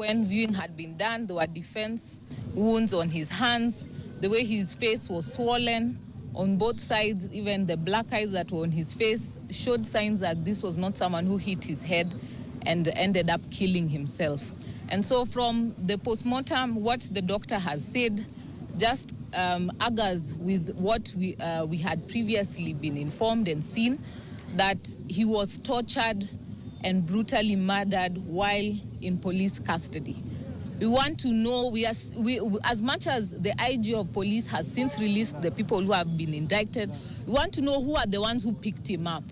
when viewing had been done, there were defense wounds on his hands, the way his face was swollen on both sides, even the black eyes that were on his face showed signs that this was not someone who hit his head and ended up killing himself. And so from the postmortem, what the doctor has said just agrees with what we had previously been informed and seen, that he was tortured and brutally murdered while in police custody. We want to know, as much as the IG of police has since released the people who have been indicted, we want to know who are the ones who picked him up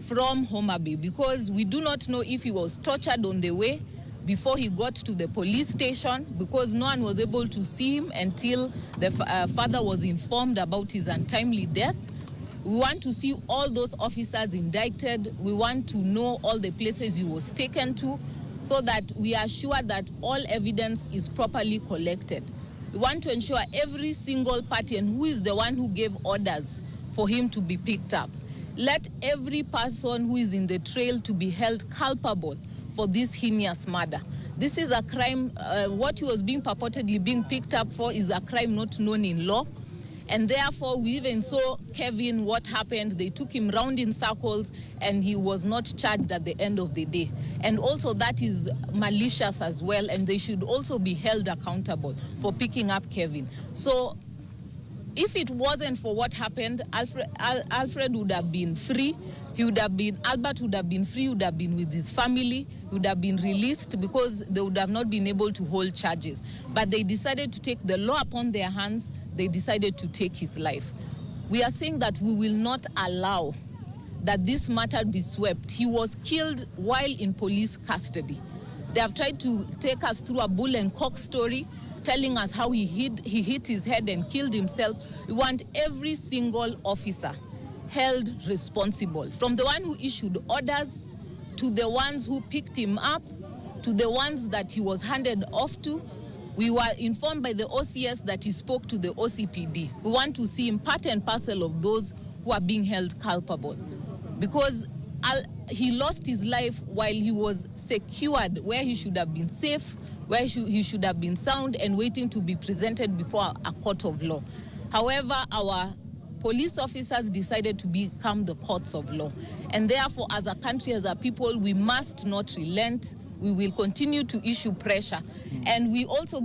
from HEREBY, because we do not know if he was tortured on the way before he got to the police station, because no one was able to see him until the father was informed about his untimely death. We want to see all those officers indicted. We want to know all the places he was taken to, so that we are sure that all evidence is properly collected. We want to ensure every single party and who is the one who gave orders for him to be picked up. Let every person who is in the trail to be held culpable for this heinous murder. This is a crime. What he was being purportedly being picked up for is a crime not known in law. And therefore, we even saw Kevin, what happened. They took him round in circles and he was not charged at the end of the day. And also that is malicious as well, and they should also be held accountable for picking up Kevin. So if it wasn't for what happened, Alfred would have been free. Albert would have been free, would have been with his family, would have been released, because they would have not been able to hold charges. But they decided to take the law upon their hands. They decided to take his life. We are saying that we will not allow that this matter be swept. He was killed while in police custody. They have tried to take us through a bull and cock story, telling us how he hit his head and killed himself. We want every single officer held responsible, from the one who issued orders, to the ones who picked him up, to the ones that he was handed off to. We were informed by the OCS that he spoke to the OCPD. We want to see him part and parcel of those who are being held culpable, because he lost his life while he was secured, where he should have been safe, where he should have been sound and waiting to be presented before a court of law. However, our police officers decided to become the courts of law. And therefore, as a country, as a people, we must not relent. We will continue to issue pressure. And we also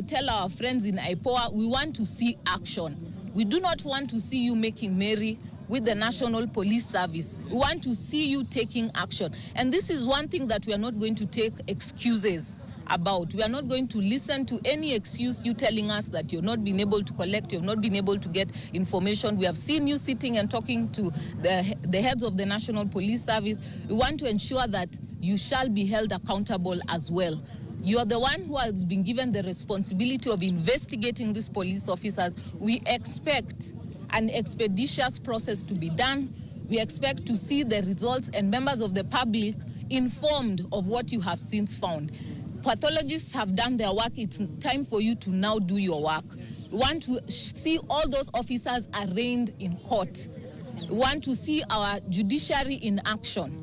tell our friends in IPOA, we want to see action. We do not want to see you making merry with the National Police Service. We want to see you taking action. And this is one thing that we are not going to take excuses about. We are not going to listen to any excuse, you telling us that you've not been able to collect, you've not been able to get information. We have seen you sitting and talking to the heads of the National Police Service. We want to ensure that you shall be held accountable as well. You are the one who has been given the responsibility of investigating these police officers. We expect an expeditious process to be done. We expect to see the results and members of the public informed of what you have since found. Pathologists have done their work. It's time for you to now do your work. We want to see all those officers arraigned in court. We want to see our judiciary in action.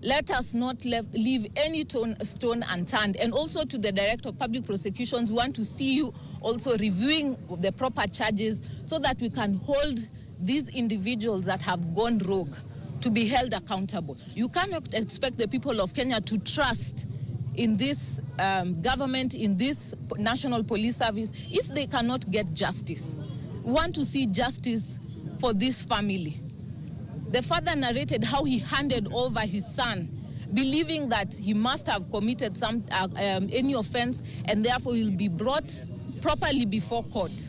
Let us not leave any stone unturned. And also to the Director of Public Prosecutions, we want to see you also reviewing the proper charges so that we can hold these individuals that have gone rogue to be held accountable. You cannot expect the people of Kenya to trust in this government, in this National Police Service, if they cannot get justice. We want to see justice for this family. The father narrated how he handed over his son, believing that he must have committed any offense and therefore he'll be brought properly before court.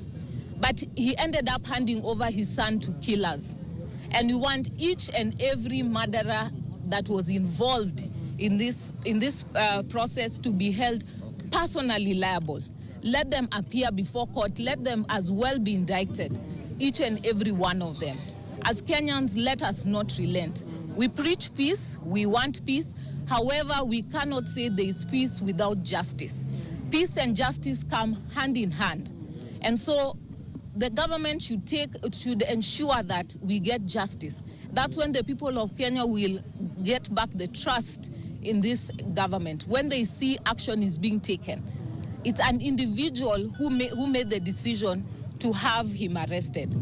But he ended up handing over his son to killers. And we want each and every murderer that was involved in this process to be held personally liable. Let them appear before court. Let them as well be indicted, each and every one of them. As Kenyans, let us not relent. We preach peace. We want peace. However, we cannot say there is peace without justice. Peace and justice come hand in hand. And so the government should ensure that we get justice. That's when the people of Kenya will get back the trust in this government, when they see action is being taken, it's an individual who made the decision to have him arrested.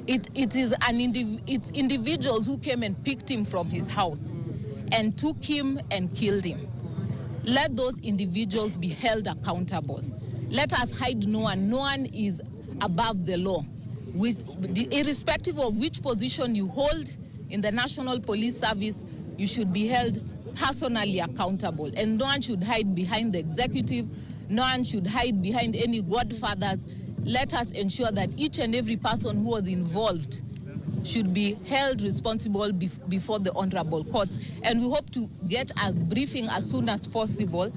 It's individuals who came and picked him from his house and took him and killed him. Let those individuals be held accountable. Let us hide no one. No one is above the law. Irrespective of which position you hold in the National Police Service, you should be held personally accountable. And no one should hide behind the executive. No one should hide behind any godfathers. Let us ensure that each and every person who was involved should be held responsible before the honorable courts. And we hope to get a briefing as soon as possible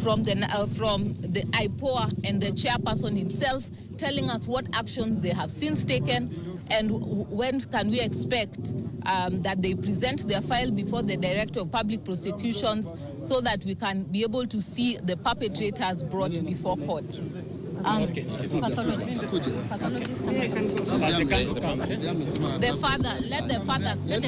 from the IPOA and the chairperson himself, telling us what actions they have since taken and when can we expect that they present their file before the Director of Public Prosecutions so that we can be able to see the perpetrators brought before court. The father, let the father speak.